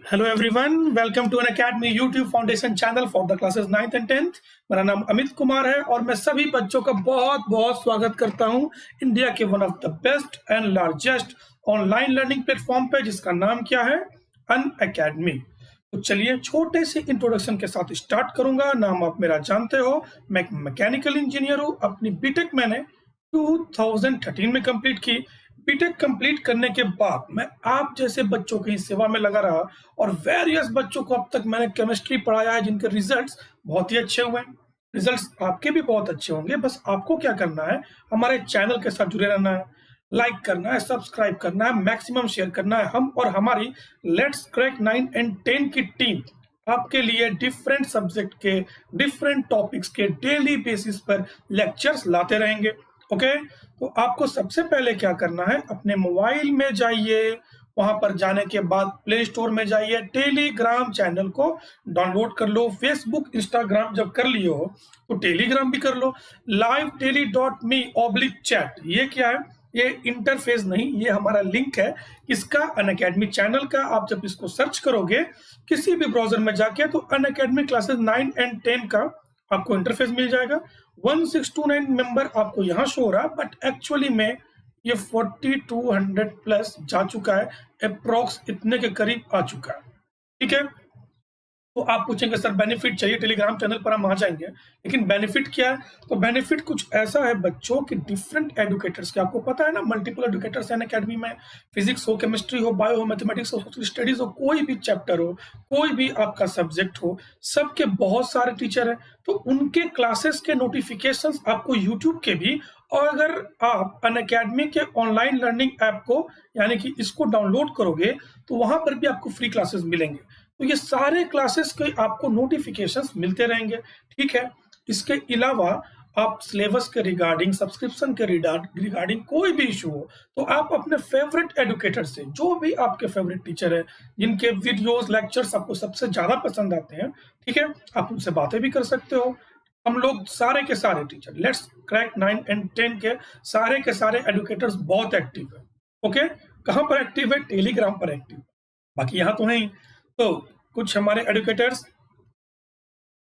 Hello everyone, welcome to an academy YouTube foundation channel for the classes 9th and 10th। मेरा नाम अमित कुमार है और मैं सभी बच्चों का बहुत बहुत स्वागत करता हूं इंडिया के one of the best and largest online learning platform पे, जिसका नाम क्या है, अन अकेडमी। तो चलिए छोटे से इंट्रोडक्शन के साथ स्टार्ट करूंगा। नाम आप मेरा जानते हो, मैं एक मैकेनिकल इंजीनियर हूँ। अपनी बीटेक मैंने 2013 में कंप्लीट की। बीटेक कंप्लीट करने के बाद मैं आप जैसे बच्चों की सेवा में लगा रहा और वेरियस बच्चों को अब तक मैंने केमिस्ट्री पढ़ाया है, जिनके रिजल्ट्स बहुत ही अच्छे हुए हैं। रिजल्ट्स आपके भी बहुत अच्छे होंगे। बस आपको क्या करना है, हमारे चैनल के साथ जुड़े रहना है, लाइक करना है, सब्सक्राइब करना है, मैक्सिमम शेयर करना है। हम और हमारी लेट्स क्रैक 9 एंड 10 की टीम आपके लिए डिफरेंट सब्जेक्ट के डिफरेंट टॉपिक्स के डेली बेसिस पर लेक्चर्स लाते रहेंगे। ओके, तो आपको सबसे पहले क्या करना है, अपने मोबाइल में जाइए। वहां पर जाने के बाद प्ले स्टोर में जाइए, टेलीग्राम चैनल को डाउनलोड कर लो। फेसबुक इंस्टाग्राम जब कर लियो हो तो टेलीग्राम भी कर लो। liveteli.me/chat, ये क्या है? ये इंटरफेस नहीं, ये हमारा लिंक है इसका, अनअकैडमी चैनल का। आप जब इसको सर्च करोगे किसी भी ब्राउजर में जाके, तो अनअकैडमी क्लासेस 9 एंड 10 का आपको इंटरफेस मिल जाएगा। 1629 मेंबर आपको यहाँ शो हो रहा है, बट एक्चुअली में ये 4200 प्लस जा चुका है, अप्रोक्स इतने के करीब आ चुका है। ठीक है, तो आप पूछेंगे सर बेनिफिट चाहिए टेलीग्राम चैनल पर, हम आ जाएंगे। लेकिन बेनिफिट क्या है? तो बेनिफिट कुछ ऐसा है बच्चों कि डिफरेंट एडुकेटर्स के, आपको पता है ना, मल्टीपल एडुकेटर्स हैं अकेडमी में। फिजिक्स हो, केमिस्ट्री हो, बायो हो, मैथमेटिक्स हो, सोशल स्टडीज हो, कोई भी चैप्टर हो, कोई भी आपका सब्जेक्ट हो, सबके बहुत सारे टीचर हैं। तो उनके क्लासेस के नोटिफिकेशंस आपको यूट्यूब के भी, और अगर आप अनअकैडमी के ऑनलाइन लर्निंग ऐप को यानी कि इसको डाउनलोड करोगे तो वहां पर भी आपको फ्री क्लासेस मिलेंगे। तो ये सारे क्लासेस के आपको नोटिफिकेशंस मिलते रहेंगे। ठीक है, इसके अलावा आप सिलेबस के रिगार्डिंग, सब्सक्रिप्शन के रिगार्डिंग कोई भी इशू हो तो आप अपने फेवरेट एडुकेटर से, जो भी आपके फेवरेट टीचर है, जिनके वीडियोस लेक्चर्स आपको सबसे ज्यादा पसंद आते हैं, ठीक है, आप उनसे बातें भी कर सकते हो। हम लोग सारे के सारे टीचर, लेट्स क्रैक 9 एंड 10 के सारे एडुकेटर्स बहुत एक्टिव है। ओके, कहाँ पर एक्टिव है? टेलीग्राम पर एक्टिव। बाकी यहाँ तो नहीं। तो कुछ हमारे एडुकेटर्स,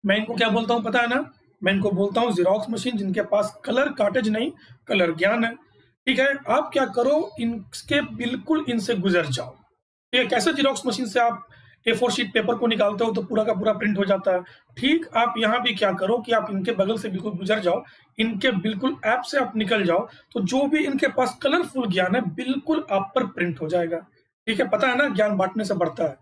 मैं इनको क्या बोलता हूँ पता है ना? मैं इनको बोलता हूँ जेरोक्स मशीन, जिनके पास कलर कार्टेज नहीं, कलर ज्ञान है। ठीक है, आप क्या करो, इनके बिल्कुल इनसे गुजर जाओ। ठीक है, कैसे जेरोक्स मशीन से आप A4 शीट पेपर को निकालते हो तो पूरा का पूरा प्रिंट हो जाता है, ठीक आप यहाँ भी क्या करो कि आप इनके बगल से बिल्कुल गुजर जाओ, इनके बिल्कुल ऐप से आप निकल जाओ, तो जो भी इनके पास कलरफुल ज्ञान है बिल्कुल आप पर प्रिंट हो जाएगा। ठीक है, पता है ना, ज्ञान बांटने से बढ़ता है।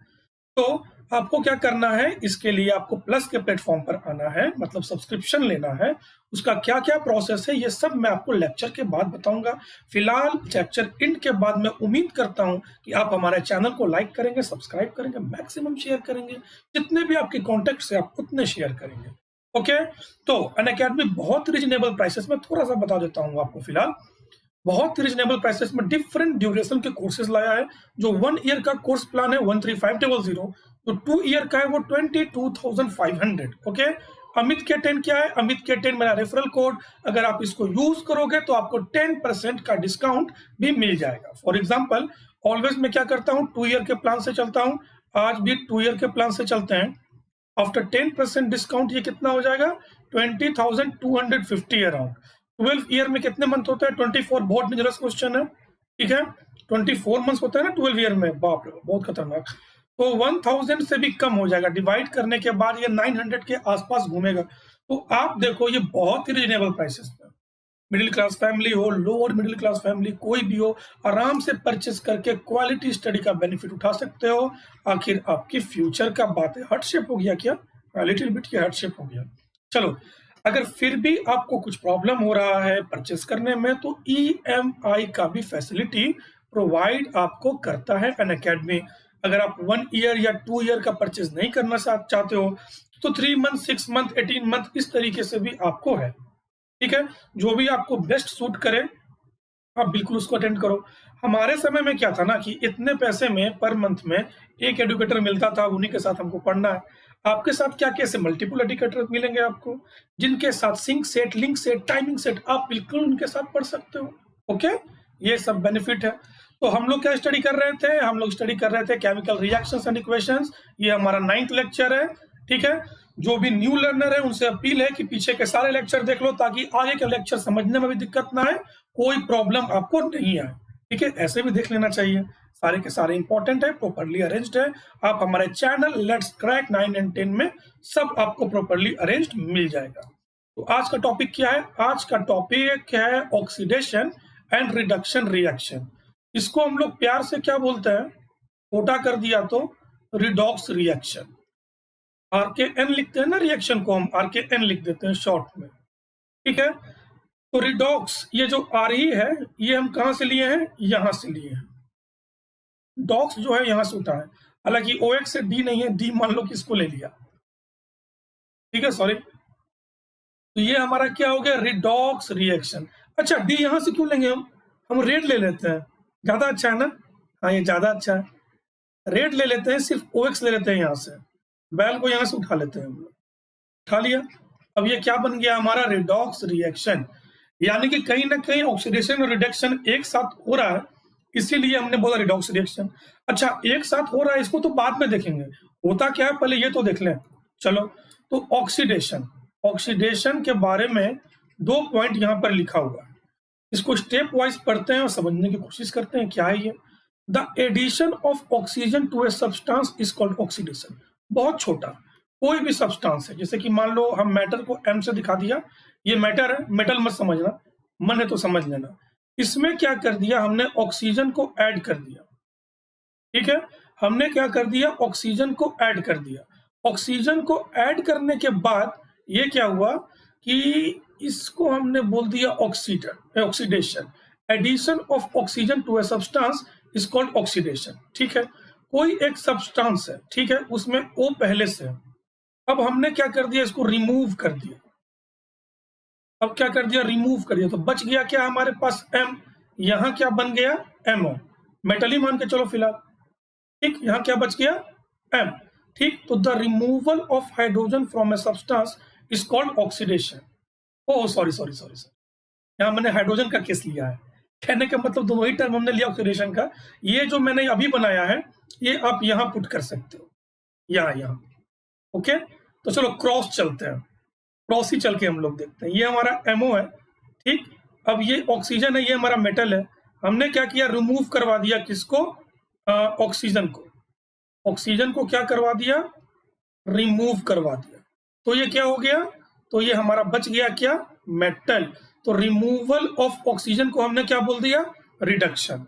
तो आपको क्या करना है, इसके लिए आपको प्लस के प्लेटफॉर्म पर आना है, मतलब सब्सक्रिप्शन लेना है। उसका क्या क्या प्रोसेस है ये सब मैं आपको लेक्चर के बाद बताऊंगा। फिलहाल लेक्चर एंड के बाद मैं उम्मीद करता हूं कि आप हमारे चैनल को लाइक करेंगे, सब्सक्राइब करेंगे, मैक्सिमम शेयर करेंगे। जितने भी आपके कॉन्टेक्ट है आप उतने शेयर करेंगे। ओके, तो अनअकैडमी बहुत रिजनेबल प्राइसेस में, थोड़ा सा बता देता हूँ आपको। फिलहाल बहुत रिजनेबल प्राइसेस में डिफरेंट ड्यूरेशन के कोर्सेज लाया है। जो 1 ईयर का कोर्स प्लान है 13500, जो 2 ईयर का है वो 22,500। ओके, अमित के 10 क्या है? अमित के 10 मेरा रेफरल कोड, अगर आप इसको यूज करोगे तो आपको 10% का डिस्काउंट भी मिल जाएगा। फॉर एग्जाम्पल, ऑलवेज मैं क्या करता हूँ, 2 ईयर के प्लान से चलता हूँ, आज भी 2 ईयर के प्लान से चलते हैं। आफ्टर 10% डिस्काउंट ये कितना हो जाएगा? 20,250 अराउंड। 12 ईयर में कितने मंथ होता है? 24। बहुत डेंजरस क्वेश्चन है। ठीक है, 24 मंथ्स होता है ना 12 ईयर में, बाप रे बहुत खतरनाक। तो 1000 से भी कम हो जाएगा, डिवाइड करने के बाद ये 900 के आसपास घूमेगा। तो आप देखो, ये बहुत ही रिजनेबल प्राइसेस में, मिडिल क्लास फैमिली हो, लोअर मिडिल क्लास फैमिली, कोई भी हो, आराम से परचेस करके क्वालिटी स्टडी का बेनिफिट उठा सकते हो। आखिर आपकी फ्यूचर का बात है। हार्ट शेप हो गया क्या? लिटिल बिट की हार्ट शेप हो गया। चलो, अगर फिर भी आपको कुछ प्रॉब्लम हो रहा है परचेस करने में, तो EMI का भी फैसिलिटी प्रोवाइड आपको करता है अनअकैडमी। अगर आप 1 ईयर या 2 ईयर का परचेस नहीं करना चाहते हो तो 3 मंथ, 6 मंथ, 18 मंथ, इस तरीके से भी आपको है। ठीक है, जो भी आपको बेस्ट सूट करे आप बिल्कुल उसको अटेंड करो। हमारे समय में क्या था ना कि इतने पैसे में पर मंथ में एक एडुकेटर मिलता था, उन्हीं के साथ हमको पढ़ना है। आपके साथ क्या कैसे मल्टीपल एडुकेटर मिलेंगे आपको, जिनके साथ sync set, link set, timing set, आप बिल्कुल उनके साथ पढ़ सकते हो। ओके, ये सब बेनिफिट है। तो हम लोग क्या स्टडी कर रहे थे? हम लोग स्टडी कर रहे थे केमिकल रिएक्शंस एंड इक्वेशंस। ये हमारा 9th लेक्चर है, ठीक है? जो भी न्यू लर्नर है उनसे अपील है कि पीछे के सारे लेक्चर देख लो ताकि आगे के लेक्चर समझने में भी दिक्कत ना आए, कोई प्रॉब्लम आपको नहीं आए, ठीक है? ऐसे भी देख लेना चाहिए, सारे के सारे इंपॉर्टेंट है, प्रॉपर्ली अरेंज्ड है। आप हमारे चैनल लेट्स क्रैक 9 एंड 10 में सब आपको प्रॉपर्ली अरेंज्ड मिल जाएगा। तो आज का टॉपिक क्या है? आज का टॉपिक है ऑक्सीडेशन एंड रिडक्शन रिएक्शन। इसको हम लोग प्यार से क्या बोलते हैं? छोटा कर दिया तो रिडॉक्स रिएक्शन। RKN लिखते हैं ना, रिएक्शन को हम RKN लिख देते हैं शॉर्ट में, ठीक है? तो रिडॉक्स, ये जो RE है ये हम कहाँ से लिए हैं? यहाँ से लिए हैं। डॉक्स जो है यहाँ से उठा है, हालांकि OX से D नहीं है, D मान लो कि इसको ले लिया, ठीक है? सॉरी, तो ये हमारा क्या हो गया? Redox reaction. अच्छा, D यहाँ से क्यों लेंगे हम रेड ले लेते हैं, ज्यादा अच्छा है ना? हाँ, ये ज्यादा अच्छा है, रेड ले लेते हैं, सिर्फ OX ले लेते हैं यहाँ से, बैल को यहाँ से उठा लेते हैं हम लोग, उठा लिया। अब ये क्या बन गया हमारा? Redox reaction. यानी कि कहीं ना कहीं ऑक्सीडेशन और रिडक्शन एक साथ हो रहा है, इसीलिए हमने बोला रिडॉक्स रिएक्शन। अच्छा, एक साथ हो रहा है, इसको तो बाद में देखेंगे, होता क्या है पहले ये तो देख लें। चलो, तो ऑक्सीडेशन, ऑक्सीडेशन के बारे में 2 पॉइंट यहाँ पर लिखा हुआ है, इसको स्टेप वाइज पढ़ते हैं और समझने की कोशिश करते हैं क्या है ये। The addition of oxygen to a substance is called oxidation. बहुत छोटा कोई भी सब्सटेंस है, जैसे कि मान लो हम मैटर को M से दिखा दिया, ये मैटर है, मेटल मत समझना, मन है तो समझ लेना। इसमें क्या कर दिया हमने? ऑक्सीजन को ऐड कर दिया, ठीक है? हमने क्या कर दिया? ऑक्सीजन को ऐड कर दिया। ऑक्सीजन को ऐड करने के बाद ये क्या हुआ कि इसको हमने बोल दिया oxidation. Addition of oxygen to a substance is called oxidation, ठीक है? कोई एक सब्सटेंस है, ठीक है, उसमें O पहले से है, अब हमने क्या कर दिया? इसको रिमूव कर दिया। अब क्या कर दिया? रिमूव कर दिया, तो बच गया क्या हमारे पास? M। यहाँ क्या बन गया? MO, मेटल ही मान के चलो फिलहाल, ठीक? यहाँ क्या बच गया? M, ठीक? तो the removal of hydrogen from a substance is called oxidation. Oh sorry sorry sorry sorry, यहाँ मैंने हाइड्रोजन का केस लिया है, कहने का मतलब दोनों ही टर्म हमने लिया ऑक्सीडेशन का। ये जो मैंने अभी बनाया है ये आप यहाँ पुट कर सकते हो, यहाँ, ओके? तो चलो क्रॉस चलते हैं, क्रॉस ही चल के हम लोग देखते हैं। ये हमारा MO है, ठीक? अब ये ऑक्सीजन है, ये हमारा मेटल है, हमने क्या किया? रिमूव करवा दिया किसको? ऑक्सीजन को। ऑक्सीजन को क्या करवा दिया? रिमूव करवा दिया, तो ये क्या हो गया? तो ये हमारा बच गया क्या? मेटल। तो रिमूवल ऑफ ऑक्सीजन को हमने क्या बोल दिया? रिडक्शन।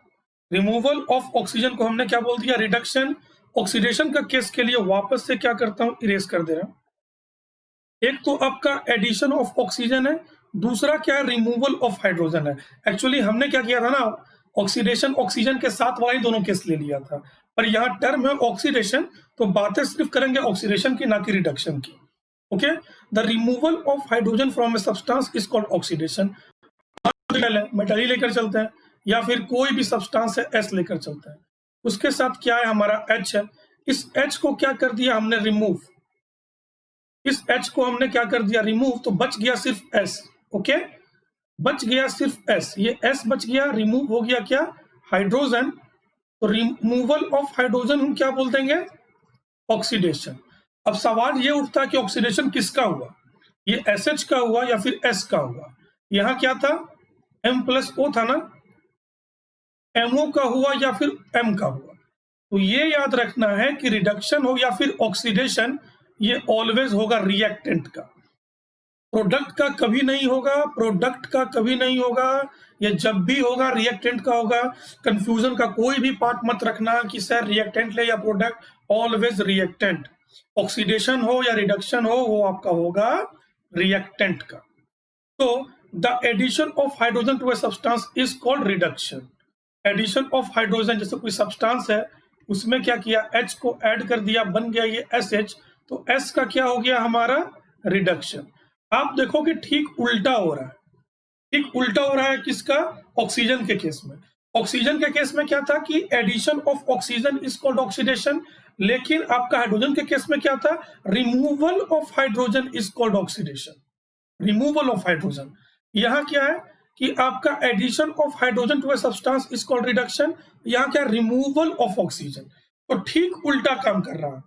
रिमूवल ऑफ ऑक्सीजन को हमने क्या बोल दिया? रिडक्शन। ऑक्सीडेशन का केस के लिए वापस से क्या करता हूं? इरेज कर दे रहा हूं। एक तो आपका एडिशन ऑफ ऑक्सीजन है, दूसरा क्या है? रिमूवल ऑफ हाइड्रोजन है। एक्चुअली हमने क्या किया था ना, ऑक्सीडेशन ऑक्सीजन के साथ वाला ही दोनों केस ले लिया था, पर यहाँ टर्म है ऑक्सीडेशन, तो बातें सिर्फ करेंगे ऑक्सीडेशन की, ना कि रिडक्शन की, okay? The removal of hydrogen from a substance is called oxidation. Metal ही लेकर चलते हैं, या फिर कोई भी सब्सटेंस है S लेकर चलते हैं, उसके साथ क्या है? हमारा H है, इस H को क्या कर दिया हमने? रिमूव। इस H को हमने क्या कर दिया? रिमूव, तो बच गया सिर्फ S, ओके? बच गया सिर्फ S, ये S बच गया, रिमूव हो गया क्या? हाइड्रोजन। तो रिमूवल ऑफ हाइड्रोजन हम क्या बोल देंगे? ऑक्सीडेशन। अब सवाल ये उठता है कि ऑक्सीडेशन किसका हुआ? ये SH का हुआ या फिर S का हुआ? यहाँ क्या था? M+O था ना, MO का हुआ या फिर M का हुआ? तो ये याद रखना है कि रिडक्शन हो या फिर ऑक्सीडेशन, ये ऑलवेज होगा रिएक्टेंट का, प्रोडक्ट का कभी नहीं होगा, प्रोडक्ट का कभी नहीं होगा। ये जब भी होगा रिएक्टेंट का होगा। कंफ्यूजन का कोई भी पार्ट मत रखना कि सर रिएक्टेंट ले या प्रोडक्ट, ऑलवेज रिएक्टेंट। ऑक्सीडेशन हो या रिडक्शन हो, वो आपका होगा रिएक्टेंट का। तो the addition of hydrogen to a substance is called reduction. Addition of hydrogen, जैसे कोई सब्सटेंस है उसमें क्या किया? H को ऐड कर दिया, बन गया ये SH, तो S का क्या हो गया? हमारा रिडक्शन। आप देखो कि ठीक उल्टा हो रहा है, ठीक उल्टा हो रहा है किसका? ऑक्सीजन के केस में। ऑक्सीजन के केस में क्या था कि addition of oxygen is called oxidation, लेकिन आपका हाइड्रोजन के केस में क्या था? Removal of hydrogen is called oxidation. Removal of hydrogen. यहाँ क्या है? कि आपका addition of hydrogen to a substance is called reduction, यहाँ क्या रिमूवल ऑफ ऑक्सीजन। तो ठीक उल्टा काम कर रहा है,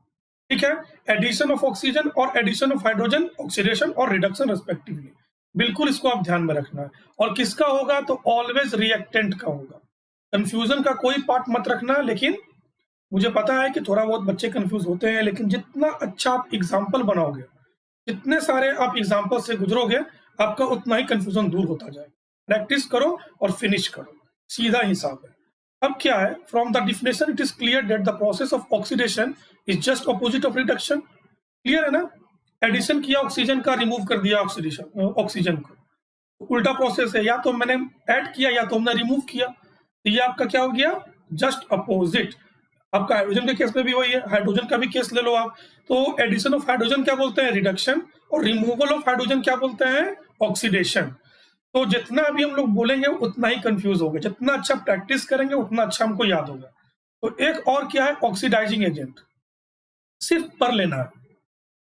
ठीक है। एडिशन ऑफ ऑक्सीजन और एडिशन ऑफ हाइड्रोजन ऑक्सीडेशन और रिडक्शन रेस्पेक्टिवली, बिल्कुल इसको आप ध्यान में रखना है। और किसका होगा तो ऑलवेज रिएक्टेंट का होगा। कंफ्यूजन का कोई पार्ट मत रखना, लेकिन मुझे पता है कि थोड़ा बहुत बच्चे कंफ्यूज होते हैं, लेकिन जितना अच्छा आप एग्जाम्पल बनाओगे, जितने सारे आप एग्जाम्पल से गुजरोगे, आपका उतना ही कंफ्यूजन दूर होता जाएगा। प्रैक्टिस करो और फिनिश करो, सीधा हिसाब है। अब क्या है, from the definition it is clear that the process of oxidation is just opposite of reduction. Clear है ना। एडिशन किया ऑक्सीजन का, रिमूव कर दिया ऑक्सीजन को, उल्टा प्रोसेस है। या तो मैंने ऐड किया या तो हमने रिमूव किया, तो ये आपका क्या हो गया, जस्ट अपोजिट। आपका हाइड्रोजन के केस में भी वही है, हाइड्रोजन का भी केस ले लो आप। तो एडिशन ऑफ हाइड्रोजन क्या बोलते हैं, रिडक्शन, और रिमूवल ऑफ हाइड्रोजन क्या बोलते हैं, ऑक्सीडेशन। तो जितना अभी हम लोग बोलेंगे उतना ही कंफ्यूज होगा, जितना अच्छा प्रैक्टिस करेंगे उतना अच्छा हमको याद होगा। तो एक और क्या है, ऑक्सीडाइजिंग एजेंट, सिर्फ पढ़ लेना है,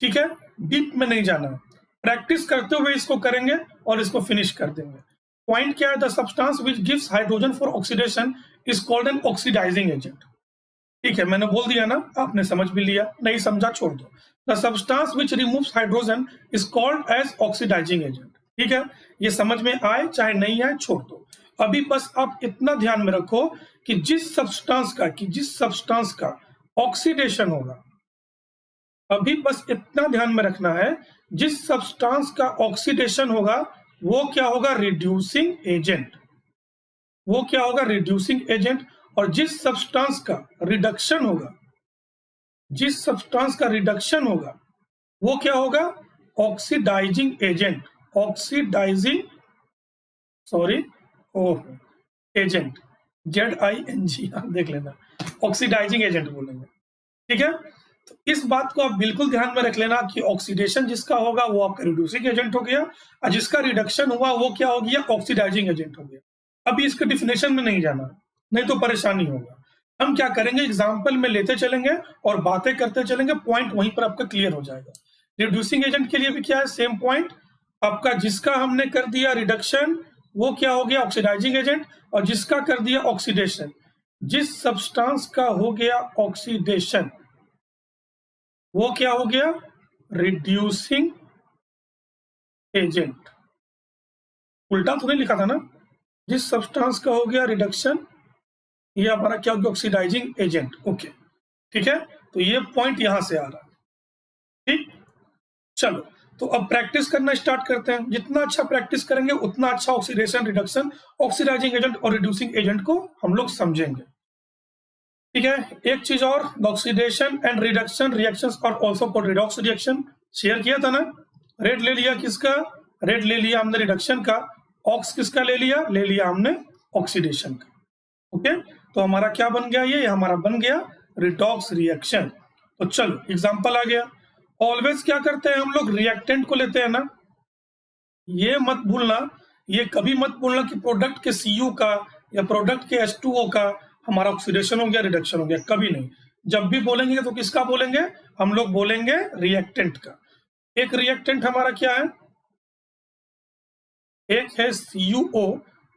ठीक है, डीप में नहीं जाना। प्रैक्टिस करते हुए इसको करेंगे और इसको फिनिश कर देंगे। पॉइंट क्या है, the substance which gives hydrogen for oxidation is called an oxidizing agent. ठीक है, मैंने बोल दिया ना, आपने समझ भी लिया, नहीं समझा छोड़ दो। The substance which removes hydrogen is called as oxidizing agent. ठीक है, ये समझ में आए चाहे नहीं आए छोड़ दो। अभी बस आप इतना ध्यान में रखो कि जिस सब्सटेंस का ऑक्सीडेशन होगा, अभी बस इतना ध्यान में रखना है, जिस सब्सटेंस का ऑक्सीडेशन होगा वो क्या होगा, रिड्यूसिंग एजेंट। वो क्या होगा, रिड्यूसिंग एजेंट। और जिस सब्सटेंस का रिडक्शन होगा, वो क्या होगा, ऑक्सीडाइजिंग एजेंट। एजेंट, ZING, आप देख लेना, ऑक्सीडाइजिंग एजेंट बोलेंगे। ठीक है, तो इस बात को आप बिल्कुल ध्यान में रख लेना कि ऑक्सीडेशन जिसका होगा वो आपका रिड्यूसिंग एजेंट हो गया, और जिसका रिडक्शन हुआ वो क्या हो गया, ऑक्सीडाइजिंग एजेंट हो गया। अभी इसके डिफिनेशन में नहीं जाना, नहीं तो परेशानी होगा। हम क्या करेंगे, एग्जाम्पल में लेते चलेंगे और बातें करते चलेंगे, पॉइंट वहीं पर आपका क्लियर हो जाएगा। रिड्यूसिंग एजेंट के लिए भी क्या है, सेम पॉइंट आपका, जिसका हमने कर दिया रिडक्शन वो क्या हो गया, ऑक्सीडाइजिंग एजेंट, और जिसका कर दिया ऑक्सीडेशन, जिस सब्सटेंस का हो गया ऑक्सीडेशन वो क्या हो गया, रिड्यूसिंग एजेंट। उल्टा तो नहीं लिखा था ना, जिस सब्सटेंस का हो गया रिडक्शन, ये हमारा क्या हो गया, ऑक्सीडाइजिंग एजेंट। ओके, ठीक है, तो ये पॉइंट यहां से आ रहा है। ठीक, चलो तो अब प्रैक्टिस करना स्टार्ट करते हैं। जितना अच्छा प्रैक्टिस करेंगे उतना अच्छा ऑक्सीडेशन, रिडक्शन, ऑक्सीडाइजिंग एजेंट और रिड्यूसिंग एजेंट को हम लोग समझेंगे। ठीक है, एक चीज और, oxidation and reduction reactions are also called redox reaction. Share किया था ना, रेड ले लिया किसका, रेड ले लिया हमने रिडक्शन का, ऑक्स किसका ले लिया हमने ऑक्सीडेशन का। ओके, तो हमारा क्या बन गया, ये हमारा बन गया रिडॉक्स रिएक्शन। तो चलो एग्जांपल आ गया। ऑलवेज क्या करते हैं हम लोग, रिएक्टेंट को लेते हैं ना, ये मत भूलना, ये कभी मत भूलना कि प्रोडक्ट के Cu का या प्रोडक्ट के H2O का हमारा ऑक्सीडेशन हो गया, रिडक्शन हो गया, कभी नहीं। जब भी बोलेंगे तो किसका बोलेंगे, हम लोग बोलेंगे रिएक्टेंट का। एक रिएक्टेंट हमारा क्या है, एक है CuO,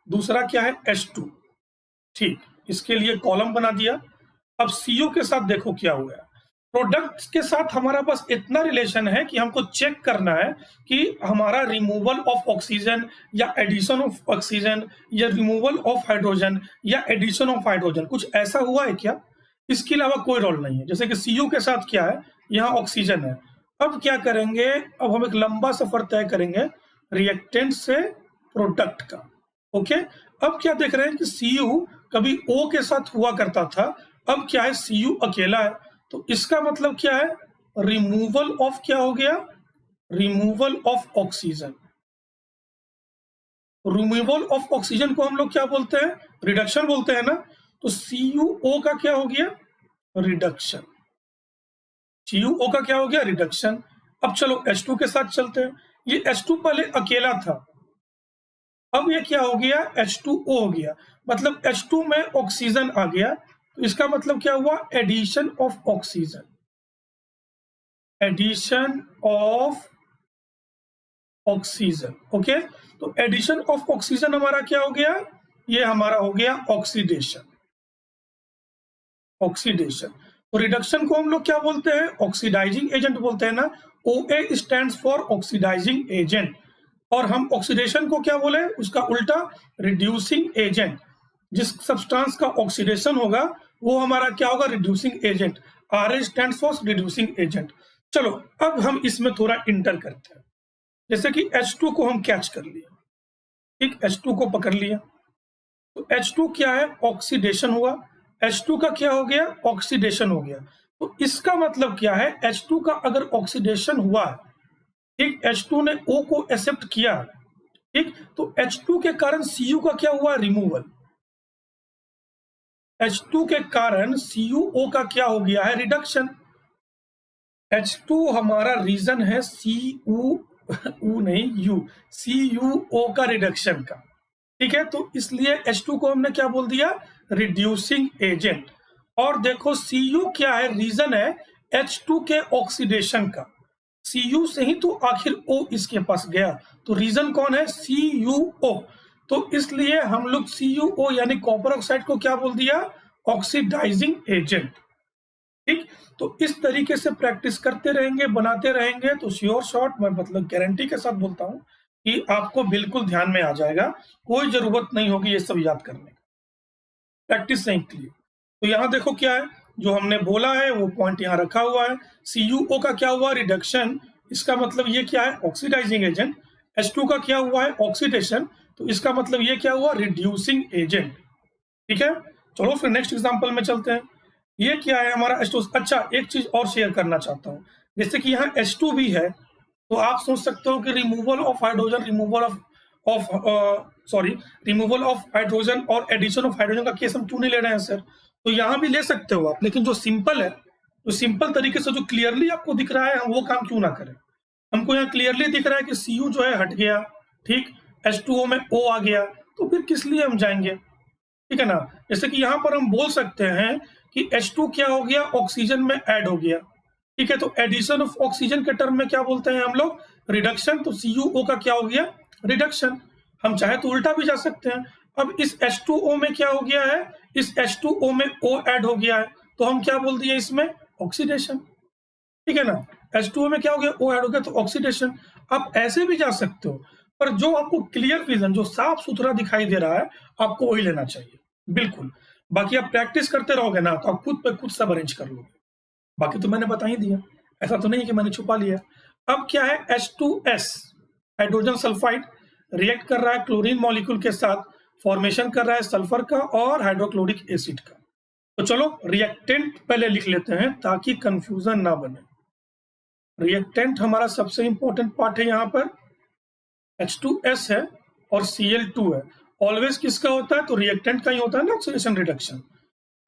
दूसरा क्या है H2। ठीक, इसके लिए कॉलम बना दिया। अब Cu के साथ देखो क्या हुआ है, प्रोडक्ट के साथ हमारा बस इतना रिलेशन है कि हमको चेक करना है कि हमारा रिमूवल ऑफ ऑक्सीजन या एडिशन ऑफ ऑक्सीजन या रिमूवल ऑफ हाइड्रोजन या एडिशन ऑफ हाइड्रोजन कुछ ऐसा हुआ है क्या, इसके अलावा कोई रोल नहीं है। जैसे कि Cu के साथ क्या है, यहाँ ऑक्सीजन है। अब क्या करेंगे, अब हम एक लंबा सफर तय करेंगे रिएक्टेंट से प्रोडक्ट का। ओके, अब क्या देख रहे हैं कि Cu कभी O के साथ हुआ करता था, अब क्या है Cu अकेला है, तो इसका मतलब क्या है, रिमूवल ऑफ क्या हो गया, removal of oxygen. Removal of oxygen को हम लोग क्या बोलते हैं, रिडक्शन बोलते हैं ना। तो CuO का क्या हो गया, रिडक्शन। CuO का क्या हो गया, रिडक्शन। अब चलो H2 के साथ चलते हैं। ये H2 पहले अकेला था, अब ये क्या हो गया, H2O हो गया, मतलब H2 में ऑक्सीजन आ गया, तो इसका मतलब क्या हुआ, addition of oxygen, addition of oxygen. Okay, तो एडिशन ऑफ ऑक्सीजन हमारा क्या हो गया, ये हमारा हो गया ऑक्सीडेशन। ऑक्सीडेशन, तो रिडक्शन को हम लोग क्या बोलते हैं, ऑक्सीडाइजिंग एजेंट बोलते हैं ना। OA stands for oxidizing agent, और हम ऑक्सीडेशन को क्या बोले, उसका उल्टा रिड्यूसिंग एजेंट। जिस सब्सटेंस का ऑक्सीडेशन होगा वो हमारा क्या होगा, reducing agent. RA stands for reducing agent. चलो अब हम इसमें थोड़ा इंटर करते हैं। जैसे कि H2 को हम कैच कर लिया, ठीक, H2 को पकड़ लिया, तो H2 क्या है, ऑक्सीडेशन हुआ। H2 का क्या हो गया, ऑक्सीडेशन हो गया। तो इसका मतलब क्या है, H2 का अगर ऑक्सीडेशन हुआ, ठीक, H2 ने O को एक्सेप्ट किया, ठीक, तो H2 के कारण Cu का क्या हुआ, रिमूवल। H2 के कारण CuO का क्या हो गया है, रिडक्शन। H2 हमारा रीजन है CuO नहीं U, CuO का रिडक्शन का, ठीक है। तो इसलिए H2 को हमने क्या बोल दिया, रिड्यूसिंग एजेंट। और देखो Cu क्या है, रीजन है H2 के ऑक्सीडेशन का। Cu से ही तो आखिर O इसके पास गया, तो रीजन कौन है, CuO। तो इसलिए हम लोग CuO यानी कॉपर ऑक्साइड को क्या बोल दिया, ऑक्सीडाइजिंग एजेंट, ठीक। तो इस तरीके से प्रैक्टिस करते रहेंगे, बनाते रहेंगे, तो श्योर शॉट मैं मतलब गारंटी के साथ बोलता हूं कि आपको बिल्कुल ध्यान में आ जाएगा। कोई जरूरत नहीं होगी ये सब याद करने की, प्रैक्टिस से ही क्लियर। तो यहाँ देखो क्या है, जो हमने बोला है वो पॉइंट यहाँ रखा हुआ है। CuO का क्या हुआ, रिडक्शन, इसका मतलब ये क्या है, ऑक्सीडाइजिंग एजेंट। H2 का क्या हुआ है, ऑक्सीडेशन, तो इसका मतलब ये क्या हुआ, रिड्यूसिंग एजेंट, ठीक है। चलो फिर नेक्स्ट एग्जांपल में चलते हैं। ये क्या है हमारा H2। अच्छा, एक चीज और शेयर करना चाहता हूँ, जैसे कि यहाँ H2 भी है, तो आप सोच सकते हो कि removal of hydrogen, removal of hydrogen और एडिशन ऑफ हाइड्रोजन का केस हम क्यों नहीं ले रहे हैं सर। तो यहाँ भी ले सकते हो आप, लेकिन जो सिंपल है, तो सिंपल तरीके से जो क्लियरली आपको दिख रहा है, हम वो काम क्यों ना करें। हमको यहाँ क्लियरली दिख रहा है कि Cu जो है हट गया, ठीक, H2O में O आ गया, तो फिर किस लिए हम जाएंगे, ठीक है ना। जैसे कि यहाँ पर हम बोल सकते हैं कि H2 क्या हो गया, ऑक्सीजन में ऐड हो गया, ठीक है। तो एडिशन ऑफ ऑक्सीजन के टर्म में क्या बोलते हैं हम लोग, रिडक्शन। तो CuO का क्या हो गया, रिडक्शन। हम चाहे तो उल्टा भी जा सकते हैं। अब इस H2O में क्या हो गया है, इस H2O में O ऐड हो गया है, तो हम क्या बोल दिए इसमें, ऑक्सीडेशन, ठीक है ना। H2O में क्या हो गया, O ऐड हो गया, तो ऑक्सीडेशन। आप ऐसे भी जा सकते हो, पर जो आपको क्लियर विजन, जो साफ सुथरा दिखाई दे रहा है, आपको वही लेना चाहिए, बिल्कुल। बाकी आप प्रैक्टिस करते रहोगे ना, तो आप खुद पे खुद सब अरेंज कर लोगे। बाकी तो मैंने बता ही दिया, ऐसा तो नहीं कि मैंने छुपा लिया। अब क्या है, H2S हाइड्रोजन सल्फाइड रिएक्ट कर रहा है क्लोरीन मॉलिक्यूल के साथ, फॉर्मेशन कर रहा है सल्फर का और हाइड्रोक्लोरिक एसिड का। तो चलो रिएक्टेंट पहले लिख लेते हैं ताकि कंफ्यूजन ना बने। रिएक्टेंट हमारा सबसे इंपॉर्टेंट पार्ट है, यहाँ पर H2S है और Cl2 है। ऑलवेज किसका होता है, तो रिएक्टेंट का ही होता है ना, ऑक्सीडेशन रिडक्शन।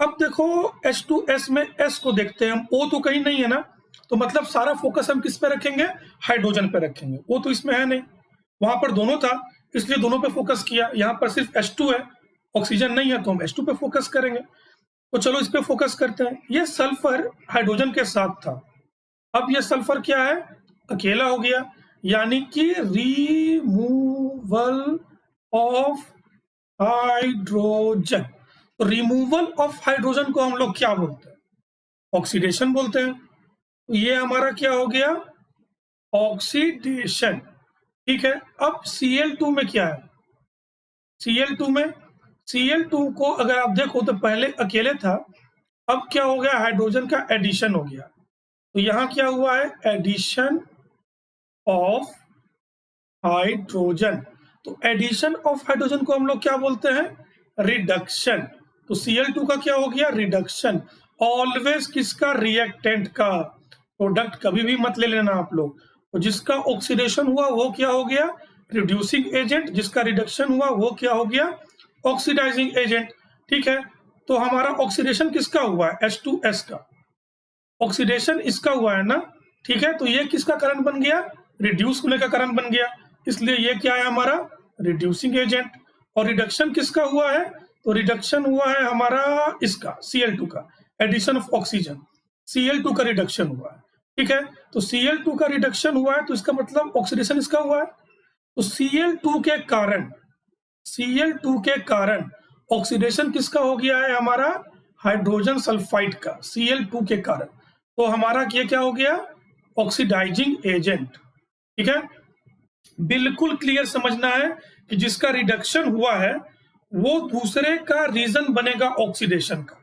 अब देखो H2S में S को देखते हैं हम, O तो कहीं नहीं है ना, तो मतलब सारा फोकस हम किस पे रखेंगे, हाइड्रोजन पे रखेंगे। O तो इसमें है नहीं, वहां पर दोनों था, इसलिए दोनों पे फोकस किया। यहाँ पर सिर्फ H2 है, ऑक्सीजन नहीं है, तो हम H2 पे फोकस करेंगे। तो चलो इस पे फोकस करते हैं। ये सल्फर हाइड्रोजन के साथ था, अब ये सल्फर क्या है, अकेला हो गया, यानी कि रिमूवल ऑफ हाइड्रोजन। तो रिमूवल ऑफ हाइड्रोजन को हम लोग क्या बोलते हैं, ऑक्सीडेशन बोलते हैं। तो ये हमारा क्या हो गया, ऑक्सीडेशन, ठीक है। अब Cl2 में क्या है, Cl2 को अगर आप देखो तो पहले अकेले था, अब क्या हो गया, हाइड्रोजन का एडिशन हो गया। तो यहाँ क्या हुआ है, एडिशन ऑफ हाइड्रोजन। तो एडिशन ऑफ हाइड्रोजन को हम लोग क्या बोलते हैं, रिडक्शन। तो Cl2 का क्या हो गया, रिडक्शन। ऑलवेज किसका, रिएक्टेंट का, प्रोडक्ट कभी भी मत ले लेना आप लोग। तो जिसका ऑक्सीडेशन हुआ वो क्या हो गया, रिड्यूसिंग एजेंट, जिसका रिडक्शन हुआ वो क्या हो गया, ऑक्सीडाइजिंग एजेंट, ठीक है। तो हमारा ऑक्सीडेशन किसका हुआ है, H2S का, ऑक्सीडेशन इसका हुआ है ना, ठीक है। तो ये किसका कारण बन गया, रिड्यूस होने का कारण बन गया, इसलिए ये क्या है हमारा, रिड्यूसिंग एजेंट। और रिडक्शन किसका हुआ है, तो रिडक्शन हुआ है हमारा इसका Cl2 का, एडिशन ऑफ ऑक्सीजन, Cl2 का रिडक्शन हुआ है, ठीक है। तो Cl2 का रिडक्शन हुआ है, तो इसका मतलब ऑक्सीडेशन इसका हुआ है, तो Cl2 के कारण ऑक्सीडेशन किसका हो गया है हमारा, हाइड्रोजन सल्फाइड का, Cl2 के कारण। तो हमारा क्या हो गया, ऑक्सीडाइजिंग एजेंट। ठीक है, बिल्कुल क्लियर समझना है कि जिसका रिडक्शन हुआ है वो दूसरे का रीजन बनेगा ऑक्सीडेशन का।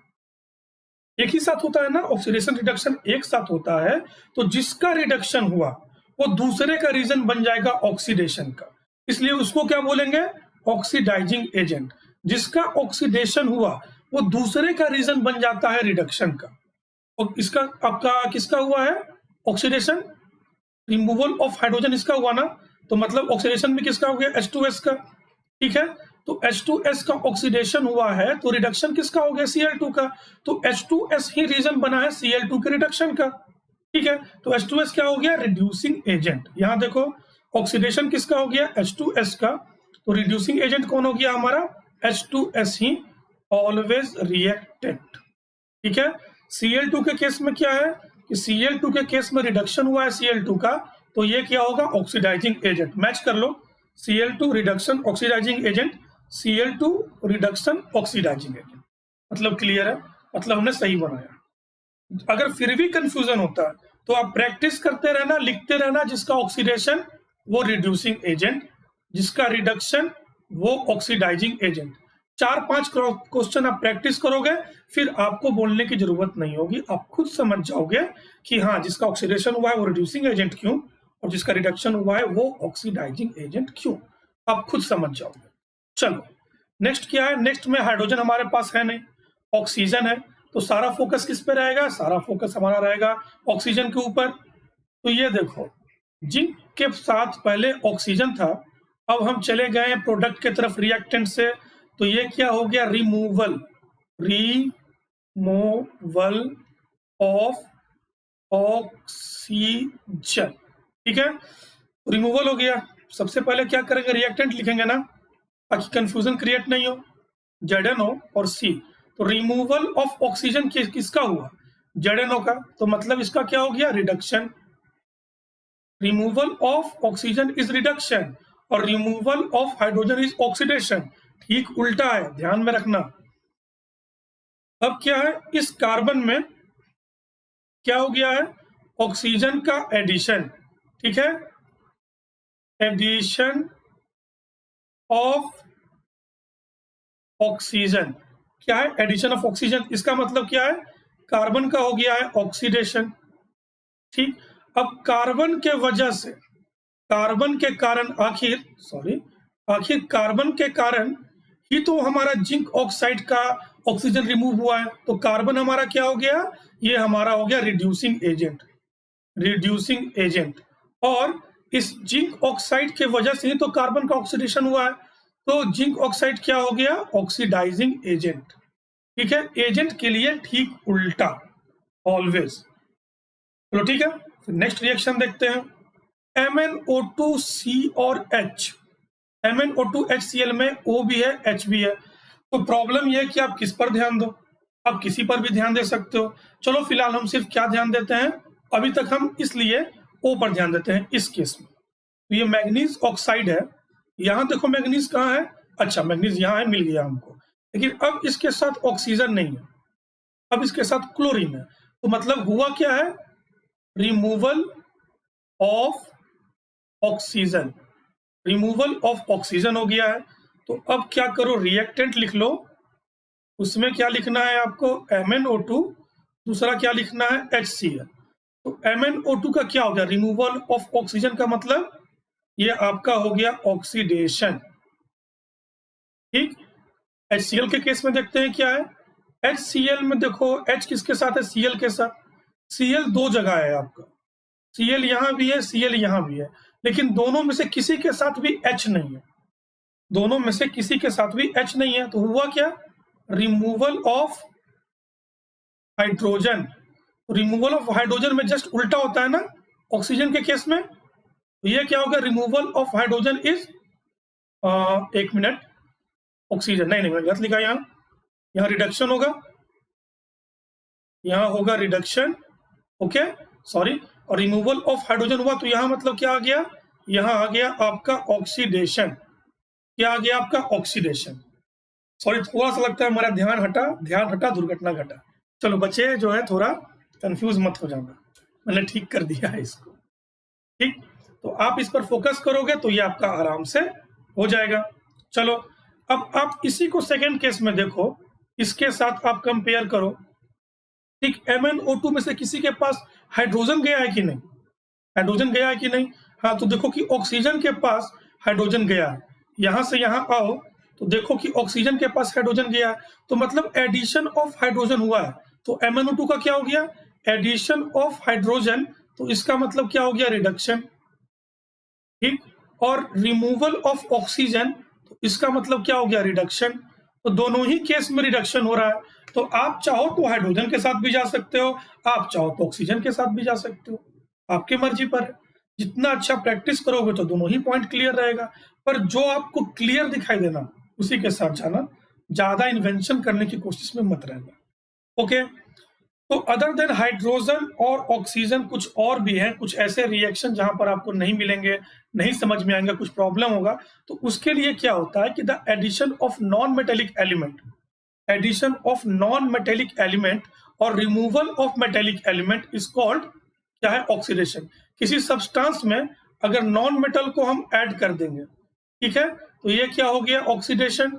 एक ही साथ होता है ना, ऑक्सीडेशन रिडक्शन एक साथ होता है, तो जिसका रिडक्शन हुआ वो दूसरे का रीजन बन जाएगा ऑक्सीडेशन का, इसलिए उसको क्या बोलेंगे, ऑक्सीडाइजिंग एजेंट। जिसका ऑक्सीडेशन हुआ वो दूसरे का रीजन बन जाता है रिडक्शन का। और इसका आपका किसका हुआ है ऑक्सीडेशन, रिमूवल ऑफ हाइड्रोजन इसका हुआ ना, तो मतलब ऑक्सीडेशन भी किसका हो गया, H2S का। ठीक है, तो H2S का ऑक्सीडेशन हुआ है तो रिडक्शन किसका हो गया, Cl2 का। तो H2S ही रीजन बना है Cl2 के रिडक्शन का। ठीक है, तो H2S क्या हो गया, रिड्यूसिंग एजेंट। यहां देखो ऑक्सीडेशन किसका हो गया, H2S का, तो रिड्यूसिंग एजेंट कौन हो गया हमारा, H2S ही, ऑलवेज रिएक्टेंट। ठीक है, Cl2 के केस में क्या है कि Cl2 के केस में रिडक्शन हुआ है Cl2 का, तो ये क्या होगा, ऑक्सीडाइजिंग एजेंट। मैच कर लो, Cl2 reduction oxidising agent, Cl2 reduction oxidising agent. मतलब क्लियर है, मतलब हमने सही बनाया। अगर फिर भी कंफ्यूजन होता है तो आप प्रैक्टिस करते रहना, लिखते रहना, जिसका ऑक्सीडेशन वो रिड्यूसिंग एजेंट, जिसका रिडक्शन वो ऑक्सीडाइजिंग एजेंट। 4-5 क्वेश्चन आप प्रैक्टिस करोगे, फिर आपको बोलने की जरूरत नहीं होगी, आप खुद समझ जाओगे कि हाँ, जिसका ऑक्सीडेशन हुआ है वो रिड्यूसिंग एजेंट क्यों, और जिसका रिडक्शन हुआ है वो ऑक्सीडाइजिंग एजेंट क्यों, आप खुद समझ जाओगे। चलो नेक्स्ट क्या है, नेक्स्ट में हाइड्रोजन हमारे पास है नहीं, ऑक्सीजन है, तो सारा फोकस किस पे रहेगा, सारा फोकस हमारा रहेगा ऑक्सीजन के ऊपर। तो ये देखो, जिंक के साथ पहले ऑक्सीजन था, अब हम चले गए प्रोडक्ट के तरफ रिएक्टेंट से, तो ये क्या हो गया, रिमूवल ऑफ ऑक्सीजन। ठीक है, रिमूवल हो गया। सबसे पहले क्या करेंगे, रिएक्टेंट लिखेंगे ना, ताकि कंफ्यूजन क्रिएट नहीं हो, ZnO और C। तो रिमूवल ऑफ ऑक्सीजन किसका हुआ, ZnO का, तो मतलब इसका क्या हो गया, reduction. Removal of oxygen is reduction और removal of hydrogen is oxidation, ठीक उल्टा है, ध्यान में रखना। अब क्या है, इस कार्बन में क्या हो गया है, ऑक्सीजन का एडिशन। ठीक है, एडिशन ऑफ ऑक्सीजन, क्या है, एडिशन ऑफ ऑक्सीजन, इसका मतलब क्या है, कार्बन का हो गया है ऑक्सीडेशन। ठीक, अब कार्बन के वजह से, कार्बन के कारण आखिर कार्बन के कारण ही तो हमारा जिंक ऑक्साइड का ऑक्सीजन रिमूव हुआ है, तो कार्बन हमारा क्या हो गया, ये हमारा हो गया रिड्यूसिंग एजेंट। और इस जिंक ऑक्साइड के वजह से ही तो कार्बन का ऑक्सीडेशन हुआ है, तो जिंक ऑक्साइड क्या हो गया, ऑक्सीडाइजिंग एजेंट। ठीक है, एजेंट के लिए ठीक उल्टा, ऑलवेज। चलो ठीक है, नेक्स्ट रिएक्शन देखते हैं, MnO2C और H। MnO2 HCl में O भी है, H भी है, तो प्रॉब्लम यह है कि आप किस पर ध्यान दो, आप किसी पर भी ध्यान दे सकते हो। चलो फिलहाल हम सिर्फ क्या ध्यान देते हैं, अभी तक हम इसलिए O पर ध्यान देते हैं इस केस में। तो ये मैग्नीज ऑक्साइड है, यहाँ देखो मैग्नीज कहाँ है, अच्छा मैग्नीज यहाँ है, मिल गया हमको, लेकिन अब इसके साथ ऑक्सीजन नहीं है, अब इसके साथ क्लोरीन है, तो मतलब हुआ क्या है, रिमूवल ऑफ ऑक्सीजन, हो गया है। तो अब क्या करो, रिएक्टेंट लिख लो, उसमें क्या लिखना है आपको, MnO2, दूसरा क्या लिखना है, HCl। तो MnO2 का क्या हो गया, रिमूवल ऑफ ऑक्सीजन का मतलब ये आपका हो गया ऑक्सीडेशन। ठीक, HCl के केस में देखते हैं क्या है, HCl में देखो H किसके साथ है, Cl के साथ। Cl दो जगह है आपका, Cl यहाँ भी है, Cl यहाँ भी है, लेकिन दोनों में से किसी के साथ भी H नहीं है, दोनों में से किसी के साथ भी H नहीं है, तो हुआ क्या, removal of hydrogen. Removal of hydrogen में जस्ट उल्टा होता है ना ऑक्सीजन के केस में, तो ये क्या होगा, रिमूवल ऑफ हाइड्रोजन इज, एक मिनट, ऑक्सीजन नहीं गलत लिखा, यहाँ रिडक्शन होगा, यहाँ होगा रिडक्शन, ओके सॉरी, और रिमूवल ऑफ हाइड्रोजन हुआ तो यहाँ मतलब क्या आ गया, यहाँ आ गया आपका ऑक्सीडेशन। क्या आ गया आपका ऑक्सीडेशन। सॉरी, थोड़ा सा लगता है हमारा ध्यान हटा दुर्घटना घटा। चलो बच्चे जो है थोड़ा कंफ्यूज मत हो जाना, मैंने ठीक कर दिया है इसको। ठीक, तो आप इस पर फोकस करोगे तो ये आपका आराम से हो जाएगा। चलो अब आप इसी को सेकंड केस में देखो, इसके साथ आप कंपेयर करो। ठीक, MnO2 में से किसी के पास हाइड्रोजन गया है कि नहीं? हाइड्रोजन गया है कि नहीं? हाँ, तो देखो कि ऑक्सीजन के पास हाइड्रोजन गया है। यहाँ से यहाँ आओ तो देखो कि ऑक्सीजन के पास हाइड्रोजन गया है, तो मतलब एडिशन ऑफ हाइड्रोजन हुआ है। तो MnO2 का क्या हो गया? Addition of hydrogen. तो इसका मतलब क्या हो गया? रिडक्शन। ठीक, और रिमूवल ऑफ ऑक्सीजन, तो इसका मतलब क्या हो गया? रिडक्शन। तो दोनों ही केस में रिडक्शन हो रहा है। तो आप चाहो तो हाइड्रोजन के साथ भी जा सकते हो, आप चाहो तो ऑक्सीजन के साथ भी जा सकते हो, आपकी मर्जी पर है। जितना अच्छा प्रैक्टिस करोगे तो दोनों ही पॉइंट क्लियर रहेगा, पर जो आपको क्लियर दिखाई देना उसी के साथ जाना, ज्यादा इन्वेंशन करने की कोशिश में मत रहना। ओके, तो अदर देन हाइड्रोजन और ऑक्सीजन कुछ और भी हैं, कुछ ऐसे रिएक्शन जहां पर आपको नहीं मिलेंगे, नहीं समझ में आएंगे, कुछ प्रॉब्लम होगा। तो उसके लिए क्या होता है कि the addition of non metallic element, addition of non metallic element और removal of metallic element is called क्या है? ऑक्सीडेशन। किसी सब्सटेंस में अगर नॉन मेटल को हम ऐड कर देंगे, ठीक है, तो ये क्या हो गया? ऑक्सीडेशन।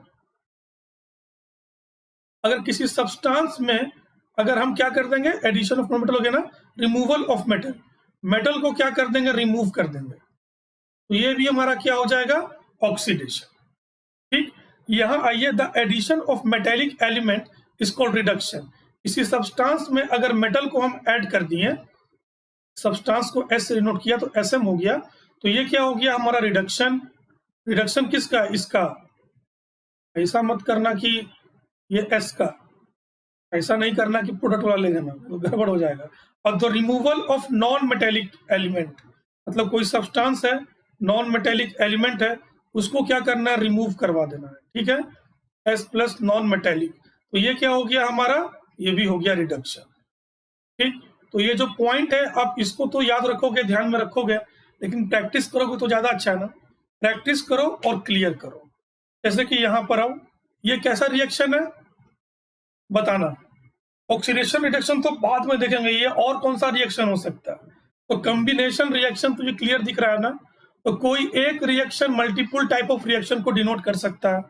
अगर किसी सब्सटेंस में अगर हम क्या कर देंगे? एडिशन ऑफ नॉन मेटल हो गया ना, रिमूवल ऑफ मेटल, मेटल को क्या कर देंगे? रिमूव कर देंगे, तो ये भी हमारा क्या हो जाएगा? ऑक्सीडेशन। ठीक, यहां आइए, the addition of metallic element is called reduction. किसी सब्सटेंस में अगर मेटल को हम ऐड कर दिए, सब्सटेंस को एस से डिनोट किया तो एसएम हो गया, तो ये क्या हो गया? हमारा रिडक्शन। रिडक्शन किसका? इसका। ऐसा मत करना कि ये एस का, ऐसा नहीं करना कि प्रोडक्ट वाला ले लेना, तो गड़बड़ हो जाएगा। और the removal of non metallic element, मतलब कोई सब्सटेंस है, नॉन मेटेलिक एलिमेंट है, उसको क्या करना है? रिमूव करवा देना है। ठीक है, एस प्लस नॉन मेटेलिक, तो ये क्या हो गया हमारा? ये भी हो गया रिडक्शन। ठीक, तो ये जो पॉइंट है आप इसको तो याद रखोगे, ध्यान में रखोगे, लेकिन प्रैक्टिस करोगे तो ज्यादा अच्छा है ना। प्रैक्टिस करो और क्लियर करो। जैसे कि यहाँ पर आओ, ये कैसा रिएक्शन है बताना। ऑक्सीडेशन रिडक्शन तो बाद में देखेंगे, ये और कौन सा रिएक्शन हो सकता है? तो कॉम्बिनेशन रिएक्शन तो ये क्लियर दिख रहा है ना। तो कोई एक reaction multiple type of reaction को डिनोट कर सकता है,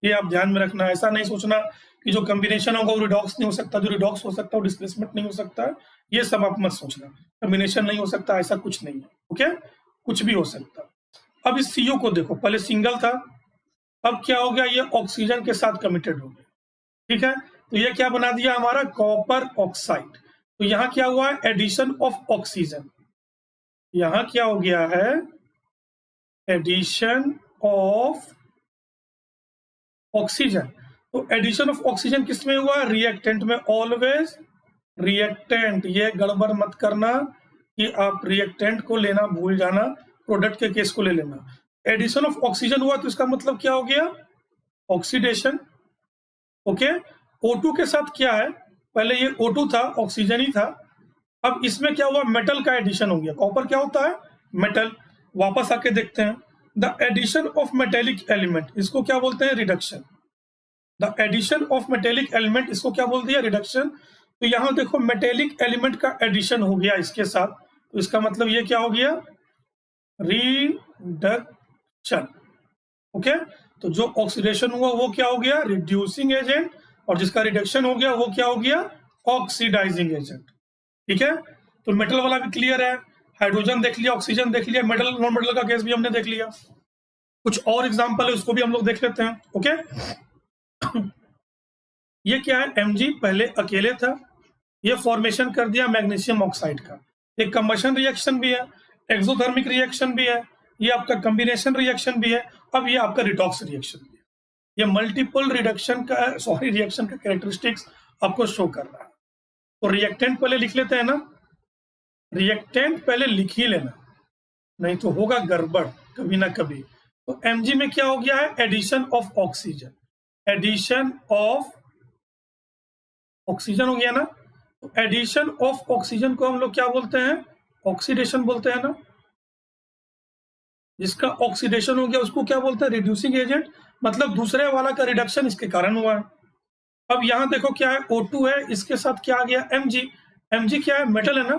ये आप ध्यान में रखना। ऐसा नहीं सोचना कि जो कॉम्बिनेशन होगा वो रिडॉक्स नहीं हो सकता, जो रिडॉक्स हो सकता है वो डिस्प्लेसमेंट नहीं हो सकता है, ये सब आप मत सोचना। कॉम्बिनेशन नहीं हो सकता, ऐसा कुछ नहीं है। ओके, कुछ भी हो सकता। अब इस सीओ को देखो, पहले सिंगल था, अब क्या हो गया? ये ऑक्सीजन के साथ कमिटेड हो गया। ठीक है, तो ये क्या बना दिया हमारा? Copper oxide. तो यहाँ क्या हुआ है? Addition of oxygen. यहाँ क्या हो गया है? Addition of oxygen. तो एडिशन ऑफ ऑक्सीजन किसमें हुआ? रिएक्टेंट में। ऑलवेज रिएक्टेंट, ये गड़बड़ मत करना कि आप रिएक्टेंट को लेना भूल जाना, प्रोडक्ट के केस को ले लेना। एडिशन ऑफ ऑक्सीजन हुआ तो इसका मतलब क्या हो गया? ऑक्सीडेशन। ओके, O2 के साथ क्या है? पहले ये O2 था, ऑक्सीजन ही था, अब इसमें क्या हुआ? मेटल का एडिशन हो गया। कॉपर क्या होता है? मेटल। वापस आके देखते हैं, the addition of metallic element, इसको क्या बोलते हैं? Reduction. The addition of metallic element, इसको क्या बोल दिया? रिडक्शन। तो यहां देखो मेटेलिक एलिमेंट का एडिशन हो गया इसके साथ, तो इसका मतलब ये क्या हो गया? रिडक्शन। ओके, तो जो ऑक्सीडेशन हुआ वो क्या हो गया? रिड्यूसिंग एजेंट, और जिसका रिडक्शन हो गया वो क्या हो गया? Oxidising agent. ठीक है, तो मेटल वाला भी क्लियर है, हाइड्रोजन देख लिया, ऑक्सीजन देख लिया, मेटल नॉन मेटल का केस भी हमने देख लिया। कुछ और एग्जांपल है उसको भी हम लोग देख लेते हैं। ओके, ये क्या है? Mg पहले अकेले था, ये फॉर्मेशन कर दिया मैग्नीशियम ऑक्साइड का। एक कंबशन रिएक्शन भी है, एक्सोथर्मिक रिएक्शन भी है, ये आपका कॉम्बिनेशन रिएक्शन भी है, अब ये आपका रिडॉक्स रिएक्शन भी है। ये मल्टीपल रिडक्शन का रिएक्शन का कैरेक्टरिस्टिक्स आपको शो कर रहा है। तो रिएक्टेंट पहले लिख लेते हैं ना, रिएक्टेंट पहले लिख ही लेना, नहीं तो होगा गड़बड़ कभी ना कभी। तो Mg में क्या हो गया है? Addition of oxygen. Addition of oxygen हो गया ना, तो एडिशन ऑफ ऑक्सीजन को हम लोग क्या बोलते हैं? ऑक्सीडेशन बोलते हैं ना। जिसका ऑक्सीडेशन हो गया उसको क्या बोलते हैं? रिड्यूसिंग एजेंट, मतलब दूसरे वाला का रिडक्शन इसके कारण हुआ है। अब यहाँ देखो क्या है, O2 है, इसके साथ क्या आ गया? Mg। Mg क्या है? मेटल है ना।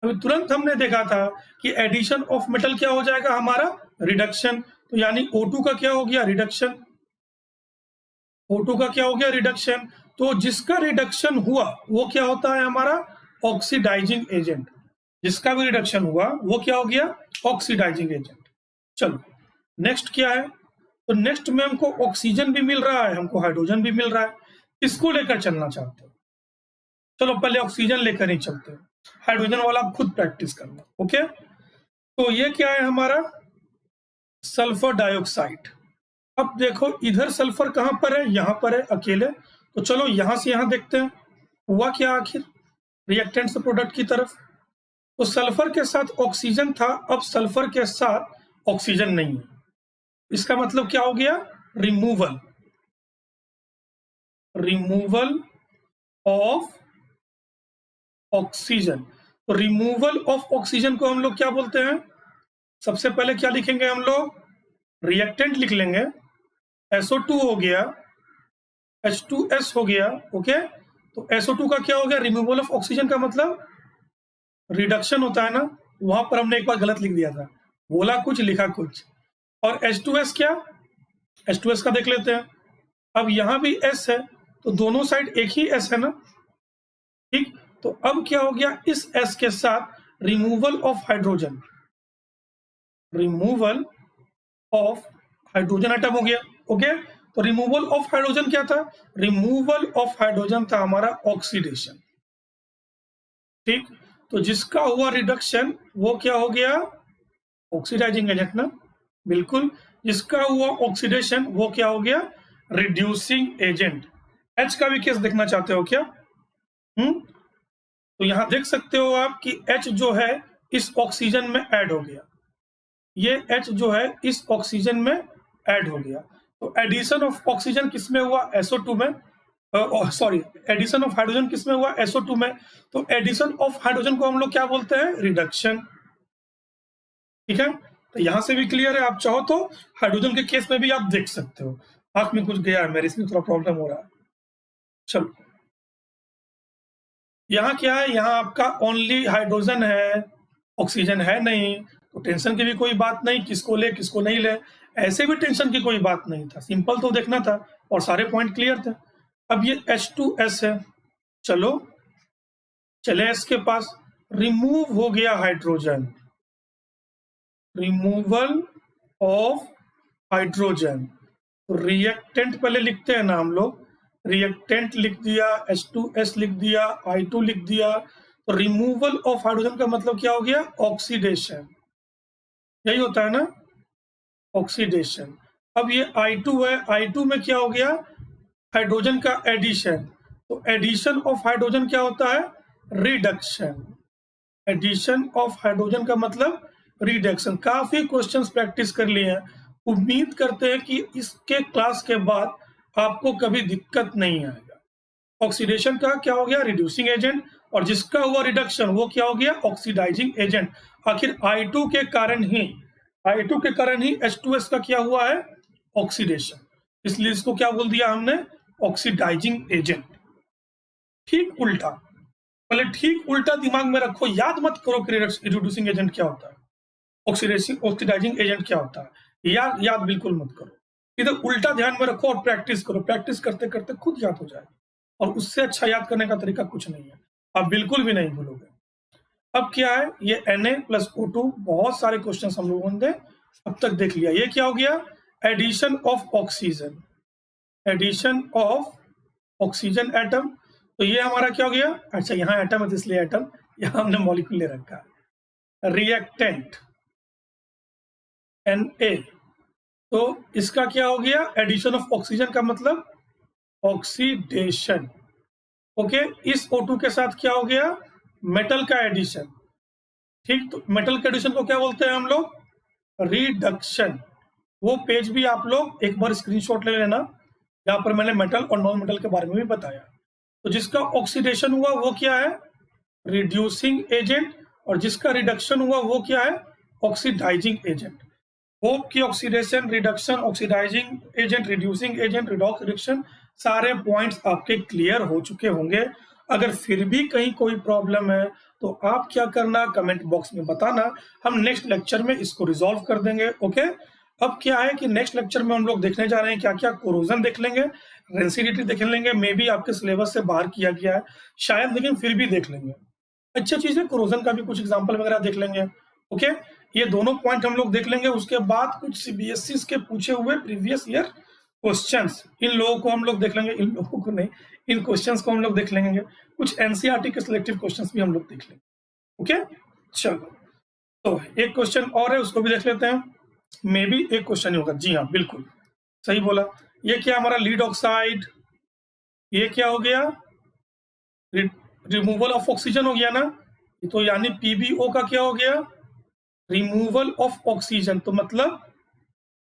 अभी तुरंत हमने देखा था कि एडिशन ऑफ मेटल क्या हो जाएगा हमारा? रिडक्शन। तो यानी O2 का क्या हो गया? रिडक्शन। O2 का क्या हो गया? रिडक्शन। तो जिसका रिडक्शन हुआ वो क्या होता है हमारा? Oxidising agent. जिसका भी रिडक्शन हुआ वो क्या हो गया? Oxidising agent. चलो नेक्स्ट क्या है? तो नेक्स्ट में हमको ऑक्सीजन भी मिल रहा है, हमको हाइड्रोजन भी मिल रहा है। इसको लेकर चलना चाहते हो? चलो पहले ऑक्सीजन लेकर ही चलते हैं, हाइड्रोजन वाला आप खुद प्रैक्टिस करना। ओके, तो ये क्या है हमारा? Sulphur dioxide. अब देखो इधर सल्फर कहां पर है? यहां पर है अकेले। तो चलो यहां से यहां देखते हैं हुआ क्या आखिर रिएक्टेंट से प्रोडक्ट की तरफ। तो सल्फर के साथ ऑक्सीजन था, अब सल्फर के साथ ऑक्सीजन नहीं है। इसका मतलब क्या हो गया? रिमूवल। Removal of oxygen. तो रिमूवल ऑफ ऑक्सीजन को हम लोग क्या बोलते हैं? सबसे पहले क्या लिखेंगे हम लोग? रिएक्टेंट लिख लेंगे। SO2 हो गया, H2S हो गया। ओके, तो SO2 का क्या हो गया? रिमूवल ऑफ ऑक्सीजन का मतलब रिडक्शन होता है ना। वहां पर हमने एक बार गलत लिख दिया था, बोला कुछ लिखा कुछ। और H2S क्या? H2S का देख लेते हैं। अब यहां भी S है तो दोनों साइड एक ही S है ना। ठीक, तो अब क्या हो गया? इस S के साथ removal of hydrogen, removal of hydrogen atom हो गया। ओके, तो रिमूवल ऑफ हाइड्रोजन क्या था? रिमूवल ऑफ हाइड्रोजन था हमारा ऑक्सीडेशन। ठीक, तो जिसका हुआ रिडक्शन वो क्या हो गया? ऑक्सीडाइजिंग एजेंट ना। बिल्कुल, जिसका हुआ ऑक्सीडेशन वो क्या हो गया? Reducing agent. H का भी केस देखना चाहते हो क्या? तो यहां देख सकते हो आप कि H जो है इस ऑक्सीजन में ऐड हो गया। ये H जो है इस ऑक्सीजन में ऐड हो गया। तो एडिशन ऑफ ऑक्सीजन किसमें हुआ? SO2 में। सॉरी, एडिशन ऑफ हाइड्रोजन किसमें हुआ? SO2 में। तो एडिशन ऑफ हाइड्रोजन को हम लोग क्या बोलते हैं? रिडक्शन। ठीक है, तो यहां से भी क्लियर है। आप चाहो तो हाइड्रोजन के केस में भी आप देख सकते हो। आंख में कुछ गया है मेरे, इसमें थोड़ा प्रॉब्लम हो रहा है। चलो यहाँ क्या है? यहाँ आपका ओनली हाइड्रोजन है, ऑक्सीजन है नहीं। तो टेंशन की भी कोई बात नहीं, किसको ले किसको नहीं ले, ऐसे भी टेंशन की कोई बात नहीं था। सिंपल तो देखना था और सारे पॉइंट क्लियर थे। अब ये H2S है, चलो चले इसके पास। रिमूव हो गया hydrogen, removal of hydrogen. Reactant पहले लिखते हैं ना हम लोग। रिएक्टेंट लिख दिया, H2S लिख दिया, I2 लिख दिया। तो रिमूवल ऑफ हाइड्रोजन का मतलब क्या हो गया? ऑक्सीडेशन। यही होता है ना, ऑक्सीडेशन। अब ये I2 है, I2 में क्या हो गया? हाइड्रोजन का एडिशन। तो एडिशन ऑफ हाइड्रोजन क्या होता है? रिडक्शन। एडिशन ऑफ हाइड्रोजन का मतलब रिडक्शन। काफी क्वेश्चंस प्रैक्टिस कर लिए हैं। उम्मीद करते हैं कि इसके क्लास के बाद आपको कभी दिक्कत नहीं आएगा। ऑक्सीडेशन का क्या हो गया? Reducing agent. और जिसका हुआ रिडक्शन वो क्या हो गया? Oxidising agent. आखिर I2 के कारण ही H2S का क्या हुआ है? ऑक्सीडेशन। इसलिए इसको क्या बोल दिया हमने? Oxidising agent. ठीक उल्टा, पहले ठीक उल्टा दिमाग में रखो, याद मत करो कि रिड्यूसिंग एजेंट क्या होता है, ऑक्सीडाइजिंग एजेंट क्या होता है। याद बिल्कुल मत करो, इधर उल्टा ध्यान में रखो और प्रैक्टिस करो। प्रैक्टिस करते करते खुद याद हो जाएगा, और उससे अच्छा याद करने का तरीका कुछ नहीं है, आप बिल्कुल भी नहीं भूलोगे। अब क्या है? ये Na+O2, बहुत सारे क्वेश्चन हम लोगों ने अब तक देख लिया। ये क्या हो गया? Addition of oxygen, addition of oxygen atom. तो ये हमारा क्या हो गया? अच्छा, यहाँ एटम है तो इसलिए एटम, यहाँ हमने मॉलिक्यूल ले रखा है। रिएक्टेंट Na, तो इसका क्या हो गया? एडिशन ऑफ ऑक्सीजन का मतलब ऑक्सीडेशन। ओके, इस O2 के साथ क्या हो गया? मेटल का एडिशन। ठीक, तो मेटल के एडिशन को क्या बोलते हैं हम लोग? रिडक्शन। वो पेज भी आप लोग एक बार स्क्रीनशॉट ले लेना, जहां पर मैंने मेटल और नॉन मेटल के बारे में भी बताया। तो जिसका ऑक्सीडेशन हुआ वो क्या है? Reducing agent. और जिसका रिडक्शन हुआ वो क्या है? ऑक्सीडाइजिंग एजेंट, होप की oxidation, reduction, oxidising agent, reducing agent, redox reduction, सारे पॉइंट्स आपके क्लियर हो चुके होंगे। अगर फिर भी कहीं कोई प्रॉब्लम है तो आप क्या करना, कमेंट बॉक्स में बताना, हम नेक्स्ट लेक्चर में इसको रिजॉल्व कर देंगे। ओके, अब क्या है कि नेक्स्ट लेक्चर में हम लोग देखने जा रहे हैं क्या क्या, कोरोजन देख लेंगे, रेंसिडिटी देख लेंगे, मे बी आपके सिलेबस से बाहर किया गया है शायद, लेकिन फिर भी देख लेंगे। अच्छी चीज है, कोरोजन का भी कुछ एग्जाम्पल वगैरह देख लेंगे। ओके, ये दोनों पॉइंट हम लोग देख लेंगे। उसके बाद कुछ सीबीएसई के पूछे हुए प्रीवियस ईयर क्वेश्चंस, इन लोगों को हम लोग देख लेंगे, इन लोगों को नहीं, इन क्वेश्चंस को हम लोग देख लेंगे। कुछ एनसीईआरटी के सिलेक्टिव क्वेश्चंस भी हम लोग देख लेंगे। ओके, चलो, तो एक क्वेश्चन और है, उसको भी देख लेते हैं। मे बी एक क्वेश्चन ही होगा। जी हाँ, बिल्कुल सही बोला। ये क्या हमारा लीड ऑक्साइड, ये क्या हो गया, रिमूवल ऑफ ऑक्सीजन हो गया ना, तो यानी पीबीओ का क्या हो गया, रिमूवल ऑफ ऑक्सीजन, तो मतलब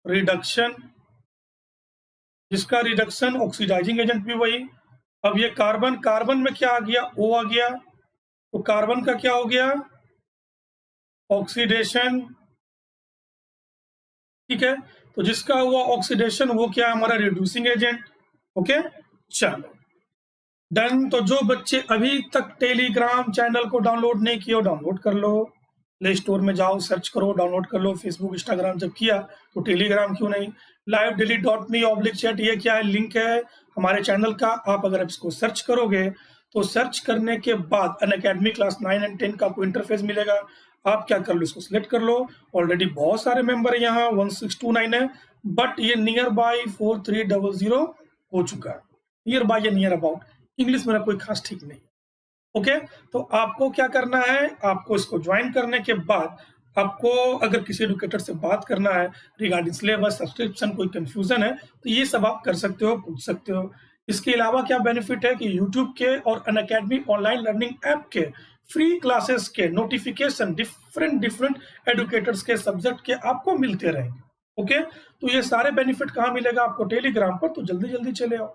रिडक्शन, जिसका रिडक्शन ऑक्सीडाइजिंग एजेंट भी वही। अब ये कार्बन, कार्बन में क्या आ गया, ओ आ गया, तो कार्बन का क्या हो गया, ऑक्सीडेशन। ठीक है, तो जिसका हुआ ऑक्सीडेशन वो क्या है, हमारा रिड्यूसिंग एजेंट। ओके, चलो डन। तो जो बच्चे अभी तक टेलीग्राम चैनल को डाउनलोड नहीं किया, डाउनलोड कर लो, प्ले स्टोर में जाओ, सर्च करो, डाउनलोड कर लो। फेसबुक इंस्टाग्राम जब किया तो टेलीग्राम क्यों नहीं। livedaily.me/chat, ये क्या है, लिंक है हमारे चैनल का। आप अगर इसको सर्च करोगे तो सर्च करने के बाद अनअकैडमी क्लास 9 एंड 10 का आपको इंटरफेस मिलेगा। आप क्या कर लो, इसको सिलेक्ट कर लो। ऑलरेडी बहुत सारे मेंबर यहाँ 1629 है, बट ये नियर बाय 4300 हो चुका है। नियर बाय या नियर अबाउट, इंग्लिश मेरा कोई खास ठीक नहीं। ओके, तो आपको क्या करना है, आपको इसको ज्वाइन करने के बाद आपको अगर किसी एडुकेटर से बात करना है रिगार्डिंग सिलेबस, सब्सक्रिप्शन, कोई कंफ्यूजन है तो ये सब आप कर सकते हो, पूछ सकते हो। इसके अलावा क्या बेनिफिट है कि यूट्यूब के और अनअकैडमी ऑनलाइन लर्निंग ऐप के फ्री क्लासेस के नोटिफिकेशन डिफरेंट डिफरेंट एडुकेटर्स के सब्जेक्ट के आपको मिलते रहेंगे। ओके, तो ये सारे बेनिफिट कहाँ मिलेगा आपको, टेलीग्राम पर। तो जल्दी जल्दी चले आओ,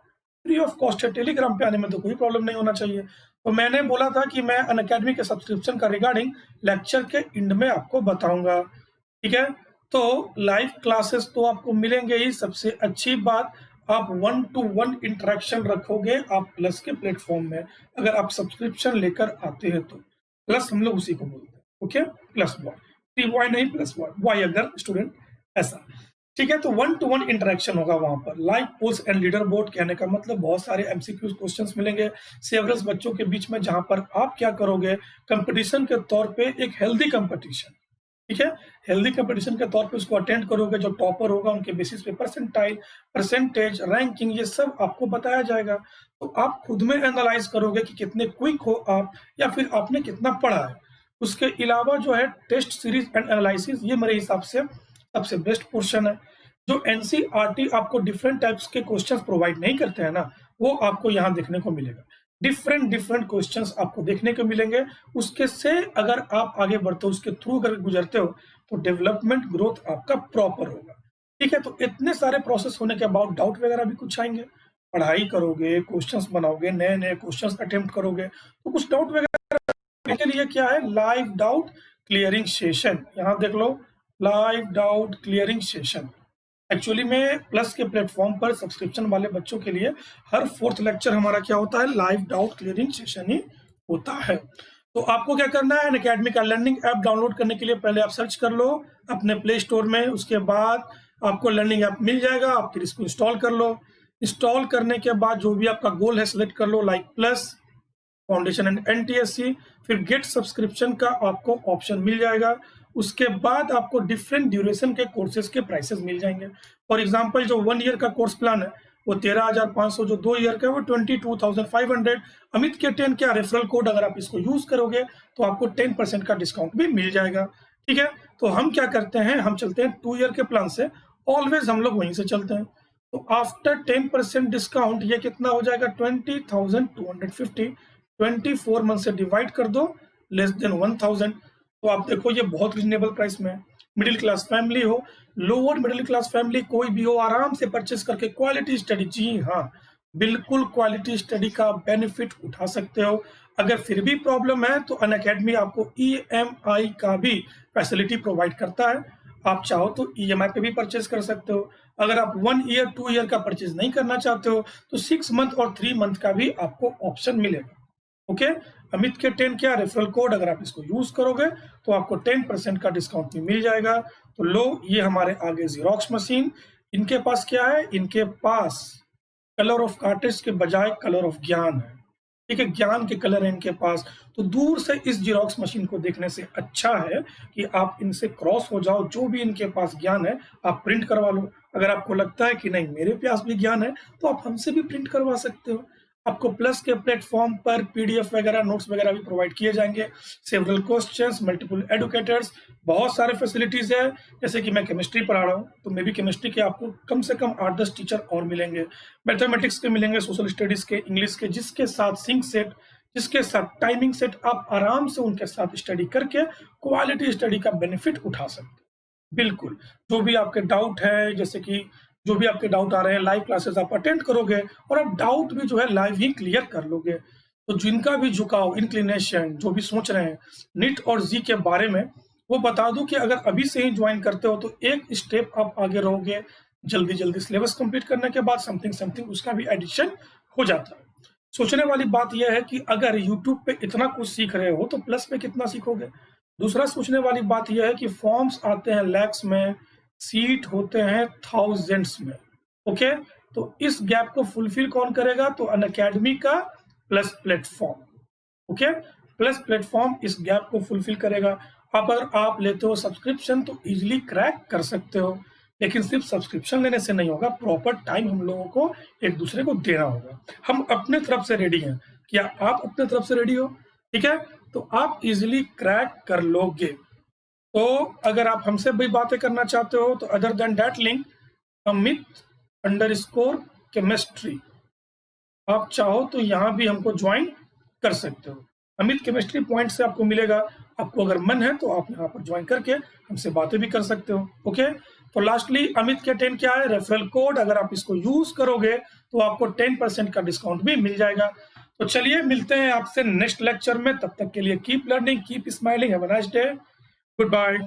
फ्री ऑफ कॉस्ट है, टेलीग्राम पे आने में तो कोई प्रॉब्लम नहीं होना चाहिए। तो मैंने बोला था कि मैं अनअकैडमी के सब्सक्रिप्शन का रिगार्डिंग लेक्चर के एंड में आपको बताऊंगा। ठीक है, तो लाइव क्लासेस तो आपको मिलेंगे ही। सबसे अच्छी बात, आप 1-to-1 इंटरेक्शन रखोगे आप प्लस के प्लेटफॉर्म में, अगर आप सब्सक्रिप्शन लेकर आते हैं तो। प्लस हम लोग उसी को बोलते हैं। ओके, प्लस बॉय, 3 नहीं, प्लस बॉय, वाई अगर स्टूडेंट, ऐसा। ठीक है, तो 1-to-1 इंटरेक्शन होगा वहां पर। Live polls and leaderboard, कहने का मतलब बहुत सारे एमसीक्यू क्वेश्चंस मिलेंगे सेवरल्स बच्चों के बीच में, जहां पर आप क्या करोगे, कंपटीशन के तौर पे एक हेल्दी कंपटीशन, ठीक है, हेल्दी कंपटीशन के तौर पे उसको अटेंड करोगे। जो टॉपर होगा उनके बेसिस पे परसेंटाइल, परसेंटेज, रैंकिंग, ये सब आपको बताया जाएगा। तो आप खुद में एनालाइज करोगे कि कितने क्विक हो आप, या फिर आपने कितना पढ़ा है। उसके अलावा जो है टेस्ट सीरीज एंड एनालिसिस, ये मेरे हिसाब से सबसे बेस्ट पोर्शन है। जो एनसीईआरटी आपको डिफरेंट टाइप्स के क्वेश्चंस प्रोवाइड नहीं करते हैं ना, वो आपको यहाँ देखने को मिलेगा। डिफरेंट डिफरेंट क्वेश्चंस आपको देखने को मिलेंगे। उसके से अगर आप आगे बढ़ते हो, उसके थ्रू अगर गुजरते हो, तो डेवलपमेंट ग्रोथ आपका प्रॉपर होगा। ठीक है, तो इतने सारे प्रोसेस होने के बाद डाउट वगैरह भी कुछ आएंगे। पढ़ाई करोगे, क्वेश्चंस बनाओगे, नए नए क्वेश्चंस अटेम्प्ट करोगे, तो कुछ डाउट वगैरह के लिए क्या है, लाइव डाउट क्लियरिंग सेशन। यहाँ देख लो, live doubt clearing session. Actually में प्लस के प्लेटफॉर्म पर सब्सक्रिप्शन वाले बच्चों के लिए हर 4th लेक्चर हमारा क्या होता है, लाइव डाउट क्लियरिंग सेशन ही होता है। तो आपको क्या करना है, अनअकैडमी का लर्निंग ऐप डाउनलोड करने के लिए पहले आप सर्च कर लो अपने प्ले स्टोर में। उसके बाद आपको लर्निंग ऐप मिल जाएगा, आप फिर इसको इंस्टॉल कर लो। इंस्टॉल करने के बाद जो भी आपका गोल है सिलेक्ट कर लो, like plus, foundation and NTSC. फिर गेट सब्सक्रिप्शन का आपको ऑप्शन मिल जाएगा। उसके बाद आपको डिफरेंट ड्यूरेशन के कोर्सेज के प्राइसेस मिल जाएंगे। फॉर एग्जांपल, जो 1 ईयर का कोर्स प्लान है वो 13,500, जो 2 ईयर का है वो 22,500। अमित के 10 क्या रेफरल कोड अगर आप इसको यूज करोगे तो आपको 10% का डिस्काउंट भी मिल जाएगा। ठीक है, तो हम क्या करते हैं, हम चलते हैं 2 ईयर के प्लान से, ऑलवेज हम लोग वहीं से चलते हैं। तो आफ्टर 10% डिस्काउंट ये कितना हो जाएगा, 20,250। 24 मंथ से डिवाइड कर दो, लेस देन 1,000। तो आप देखो ये बहुत रिजनेबल प्राइस में है। मिडिल क्लास फैमिली हो, लोअर मिडिल क्लास फैमिली कोई भी हो, आराम से परचेस करके क्वालिटी स्टडी, जी हाँ बिल्कुल क्वालिटी स्टडी का बेनिफिट उठा सकते हो। अगर फिर भी प्रॉब्लम है तो अनअकैडमी आपको ईएमआई का भी फैसिलिटी प्रोवाइड करता है। आप चाहो तो ईएमआई पे भी परचेज कर सकते हो। अगर आप 1 ईयर 2 ईयर का परचेज नहीं करना चाहते हो तो 6 मंथ और 3 मंथ का भी आपको ऑप्शन मिलेगा। ओके, अमित के 10 क्या रेफरल कोड, अगर आप इसको यूज करोगे तो आपको 10% का डिस्काउंट भी मिल जाएगा। तो लो, ये हमारे आगे जीरोक्स मशीन। इनके पास क्या है, इनके पास कलर ऑफ कार्टेज के बजाय कलर ऑफ ज्ञान है। ठीक है, ज्ञान के कलर है इनके पास। तो दूर से इस जीरोक्स मशीन को देखने से अच्छा है कि आप इनसे क्रॉस हो जाओ, जो भी इनके पास ज्ञान है आप प्रिंट करवा लो। अगर आपको लगता है कि नहीं मेरे पास भी ज्ञान है तो आप हमसे भी प्रिंट करवा सकते हो। आपको प्लस के प्लेटफॉर्म पर पीडीएफ वगैरह, नोट्स वगैरह भी प्रोवाइड किए जाएंगे। सेवरल क्वेश्चंस, मल्टीपल एडुकेटर्स, बहुत सारे फैसिलिटीज है। जैसे कि मैं केमिस्ट्री पढ़ा रहा हूँ तो मे बी केमिस्ट्री के आपको कम से कम 8-10 टीचर और मिलेंगे। मैथमेटिक्स के मिलेंगे, सोशल स्टडीज के, इंग्लिश के, जिसके साथ सिंक सेट, जिसके साथ टाइमिंग सेट, आप आराम से उनके साथ स्टडी करके क्वालिटी स्टडी का बेनिफिट उठा सकते हैं। बिल्कुल, जो भी आपके डाउट है, जैसे कि जो भी आपके डाउट आ रहे हैं, लाइव क्लासेस आप अटेंड करोगे और आप डाउट भी जो है लाइव ही क्लियर कर लोगे। तो जिनका भी झुकाव, इंक्लिनेशन, जो भी सोच रहे हैं नीट और जी के बारे में, वो बता दूं कि अगर अभी से ही ज्वाइन करते हो तो एक स्टेप आप आगे रहोगे। जल्दी जल्दी सिलेबस कंप्लीट करने के बाद समथिंग समथिंग उसका भी एडिशन हो जाता है। सोचने वाली बात यह है कि अगर यूट्यूब पे इतना कुछ सीख रहे हो तो प्लस पे कितना सीखोगे। दूसरा सोचने वाली बात यह है कि फॉर्म्स आते हैं लैक्स में, सीट होते हैं थाउजेंड्स में। ओके, तो इस गैप को फुलफिल कौन करेगा, तो अनअकैडमी का plus platform. Okay, plus platform इस गैप को फुलफिल करेगा। अब अगर आप लेते हो सब्सक्रिप्शन तो इजीली क्रैक कर सकते हो, लेकिन सिर्फ सब्सक्रिप्शन लेने से नहीं होगा, प्रॉपर टाइम हम लोगों को एक दूसरे को देना होगा। हम अपने तरफ से रेडी हैं, क्या आप अपने तरफ से रेडी हो? ठीक है, तो आप इजीली क्रैक कर लोगे। तो अगर आप हमसे भी बातें करना चाहते हो तो अदर देन दैट लिंक अमित_केमिस्ट्री, आप चाहो तो यहाँ भी हमको ज्वाइन कर सकते हो। अमित केमिस्ट्री पॉइंट से आपको मिलेगा। आपको अगर मन है तो आप यहाँ पर ज्वाइन करके हमसे बातें भी कर सकते हो। ओके, तो लास्टली अमित के 10 क्या है, रेफरल कोड, अगर आप इसको यूज करोगे तो आपको 10% का डिस्काउंट भी मिल जाएगा। तो चलिए मिलते हैं आपसे नेक्स्ट लेक्चर में, तब तक के लिए keep learning, keep smiling, have a nice day, good bye.